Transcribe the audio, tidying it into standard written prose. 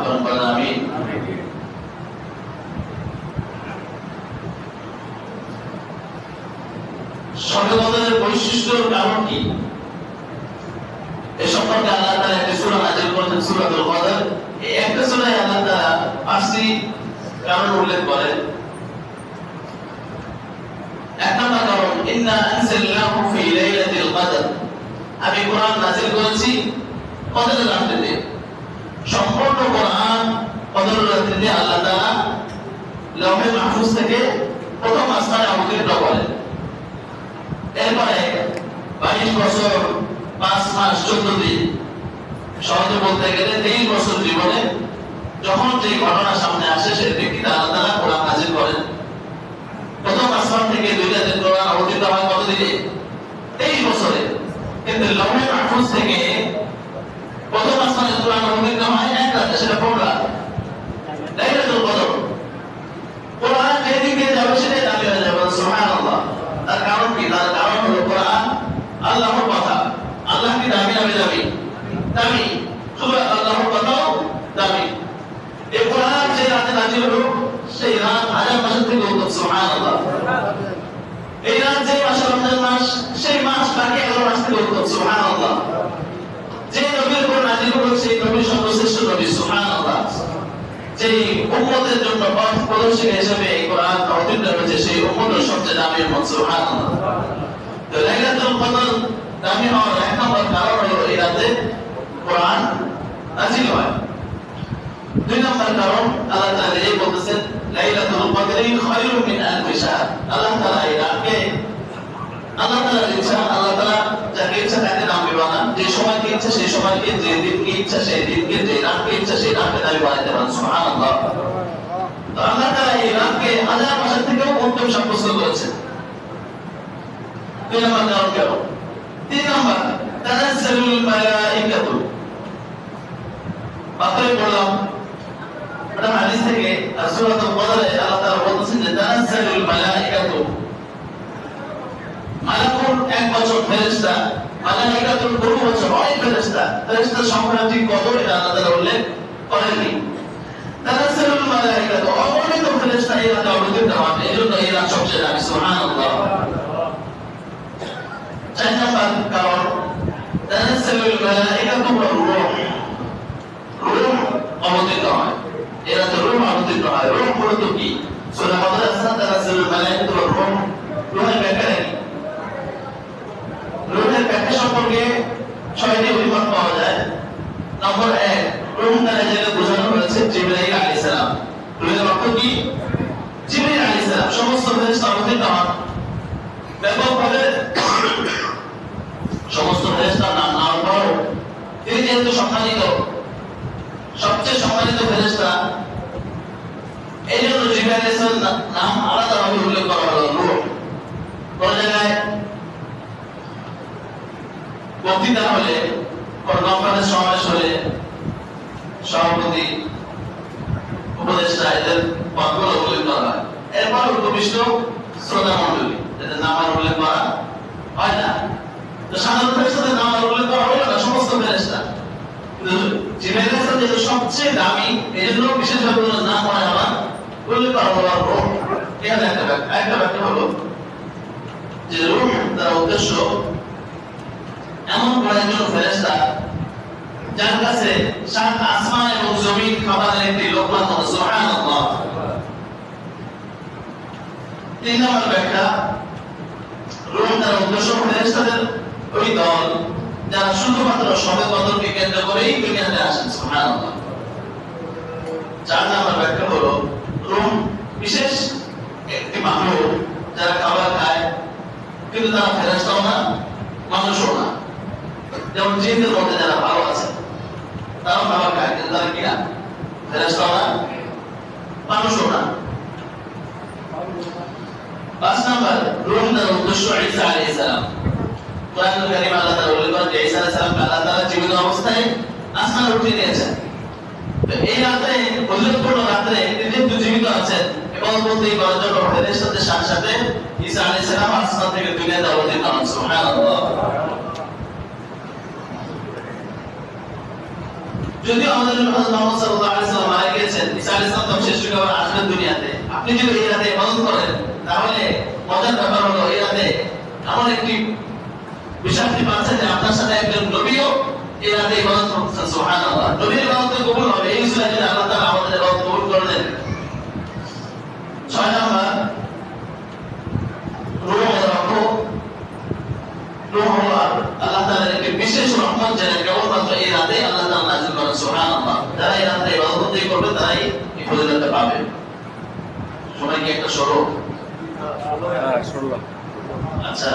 করুন, বলেন আমিন। শবে কদরের বৈশিষ্ট্য কারণ কি এ সম্পর্কে আল্লাহ তাআলা একটি সূরা নাযিল করেছেন, সূরাতুল কদর। এই একটা সূরায় আল্লাহ তাআলা 5টি কারণ উল্লেখ করেন। এক নম্বর কারণ, ইন্না আনজালনাহু ফি লাইলাতিল কদর, আমি কোরআন নাযিল করেছি কদরের রাত্রিতে। সম্পূর্ণ কোরআন কদরের রাত্রিতে আল্লাহ তাআলা লৌহে মাহফুজ থেকে প্রথম আসমানে অবতীর্ণ করেন। এরপরে 22 বছর 5 মাস 14 দিন, সহজে বলতে গেলে 23 বছর জীবনে যখন যে ঘটনা সামনে আসে সেই ব্যক্তিটা আল্লাহ তাআলা কোরআন নাযিল করেন। প্রথম আসমান থেকে দুইটা দিন কোরআন অবতীর্ণ হয় কত দিনে? 23 বছরে। কিন্তু লৌহে মাহফুজ থেকে প্রথম আসমানে কোরআন অবতীর্ণ হয় এক রাতে, সেটা কোন রাত? লাইলাতুল কদর। কোরআন যেদিকে যাবে সেটাই দামি হয়ে যাবে, সুবহানাল্লাহ। তার কারণ কি? তার কারণ হলো কোরআন আল্লাহর কথা। আল্লাহ কি দামি হবে? দামি। শুধু আল্লাহর কথাও দামি। এই কোরআন যে রাতে নাযিল হলো সেই রাত 1000 মাসের থেকে উত্তম, সুবহানাল্লাহ। এই রাত যে মাসে রমজান মাস, সেই মাস বাকি 11 মাস থেকে উত্তম, সুবহানাল্লাহ। যে নবীর উপর নাযিল হলো সেই নবী সর্বশ্রেষ্ঠ নবী, সুবহানাল্লাহ। যেই উম্মতের জন্য পথ প্রদর্শক হিসেবে এই কোরআন অবতীর্ণ হয়েছে সেই উম্মতের সবচেয়ে দামি উম্মত, সুবহানাল্লাহ। তো লাইলাতুল কদর দামি হওয়ার এক নম্বর কারণ হলো এই রাতে কোরআন নাযিল হয়। দুই নম্বর কারণ, আল্লাহ তাআলা এই বলতেছেন লাইলাতুল কদরি খায়রুম মিন আলফি শাহর। আল্লাহ তাআলা এই রাতকে আল্লাহ তাআলার ইচ্ছা, আল্লাহ তাআলা যাকে ইচ্ছা তাকে নাম দিবেন, যে সময়কে ইচ্ছা সেই সময়কে, যে দিনকে ইচ্ছা সেই দিনকে, যে রাতকে ইচ্ছা সেই রাতকে দাবি বানাইতে পারেন, সুবহানাল্লাহ। তো আল্লাহ তাআলা এই রাতকে 1000 মাসের থেকেও উত্তম সাব্যস্ত করেছেন। দুই নম্বর কারণ কেন? তিন নম্বর, তানাজ্জালুল মালাইকাতু। বাতায় পড়লাম এটা হাদিস থেকে, সূরাতুল কদরে আল্লাহ তাআলা বলছেন যে তানাজ্জালুল মালাইকাতু। মালাকুল এক বছর ফেরেশতা, মালাইকাতুল বহু বছর, অনেক ফেরেশতা। ফেরেশতার সংখ্যা ঠিক কত এটা আল্লাহ তাআলা উল্লেখ করেননি। তানাজ্জালুল মালাইকাতু, অগণিত ফেরেশতা এই রাতে অবতীর্ণ হন, এজন্য এই রাত সবচেয়ে দামি, সুবহানাল্লাহ। চার নম্বর কারণ, তানাজ্জালুল মালাইকাতু ওয়া রূহ, রূহ অবতীর্ণ হয়। এই রাতে রূহ অবতীর্ণ হয়। রূহ মূলত কি? সূরা কদরে আছে তানাজ্জালুল মালাইকাতু ওয়া রূহ। রূহের ব্যাখ্যা কি? রূহের ব্যাখ্যা সম্পর্কে 6টি অভিমত পাওয়া যায়। নম্বর 1, রূহ দ্বারা যেটা বোঝানো হয়েছে জিবরাইল আলাইহিস সালাম। রূহের অর্থ কি? জিবরাইল আলাইহিস সালাম। সমস্ত ফেরেশতা অবতীর্ণ হন। ব্যাপকভাবে সমস্ত ফেরেশতার নাম নেওয়ার পর তিনি যেহেতু সম্মানিত, সবচেয়ে সম্মানিত ফেরেশতা, এই জন্য জিবরাইল আলাইহিস সালাম নাম আলাদাভাবে উল্লেখ করা হলো, রূহ। কোন জায়গায় বক্তৃতা হলে, কোন কনফারেন্স সমাবেশ হলে সভাপতি, উপদেষ্টা এদের পদগুলো উল্লেখ করা হয়। এরপর উপবিষ্ট শ্রোতা মণ্ডলী এদের নাম আর উল্লেখ করা হয় না। তো সাধারণ ফেরেশতাদের নাম আর উল্লেখ করা হলো না, সমস্ত ফেরেশতা। কিন্তু জিবরাইল আলাইহিস সালাম যেহেতু সবচেয়ে দামি, এজন্য বিশেষভাবে নাম হয় আবার উল্লেখ করা হলো। এখানে একটা ব্যাখ্যা হলো যে রূহ তার উদ্দেশ্য এমন কয়েকজন ফেরেশতা যার কাছে 7 আসমান এবং জমিন খাবারের একটি লোকমান, সুবহানাল্লাহ। তিন নম্বর ব্যাখ্যা, রূহ তার উদ্দেশ্য ফেরেশতাদের ওই দল যারা শুধুমাত্র শবে কদরকে কেন্দ্র করেই দুনিয়াতে আসেন, সুবহানাল্লাহ। 4 নম্বর ব্যাখ্যা হলো রূহ বিশেষ একটি মাখলুক যারা খাবার খায়, কিন্তু তারা ফেরেশতাও না মানুষও না। যেমন জিনদের মধ্যে যারা ভালো আছে তারাও খাবার খায়, কিন্তু তারা কি না? ফেরেশতাও না মানুষও না। 5 নম্বর, রূহ তার উদ্দেশ্য ঈসা আলাইহিস সালাম। কোরআনুল কারীমে আল্লাহ তাআলা উল্লেখ করেন যে ঈসা আলাইহিস সালামকে আল্লাহ তাআলা জীবিত অবস্থায় আসমানে উঠিয়ে নিয়েছেন। তো এই রাতে, উল্লেখপূর্ণ রাতে তিনি যেহেতু জীবিত আছেন এবং বলতে করার জন্য ফেরেশতাদের সাথে সাথে ঈসা আলাইহিস সালাম আসমান থেকে দুনিয়াতে অবতীর্ণ হন, সুবহানাল্লাহ। যদিও আমাদের নবী হযরত মুহাম্মদ সাল্লাল্লাহু আলাইহি ওয়াসাল্লাম মারা গিয়েছেন, ঈসা আলাইহিস সালাম তো শেষ হয়ে আবার আসবেন দুনিয়াতে। আপনি যদি এই রাতে ইবাদত করেন তাহলে মজার ব্যাপার হলো এই রাতে এমন একটি বিষয় আপনি পাচ্ছেন যে আপনার সাথে একজন নবীও এই রাতে ইবাদত করছেন। সুবহানাল্লাহ, নবীর ইবাদত কবুল হবে এই বিষয়ে যদি আল্লাহ তাআলা আমাদের ইবাদত কবুল করে নেন। 6 নাম্বার আল্লাহ তাআলার একটি বিশেষ রহমত যেটা কেবলমাত্র এই রাতে আল্লাহ তাআলা নাযিল করেন। সুবহানাল্লাহ, যারা এই রাতে ইবাদত করবে তারাই এই ফজিলতটা পাবে। সবাই কি একটা সরো? আচ্ছা।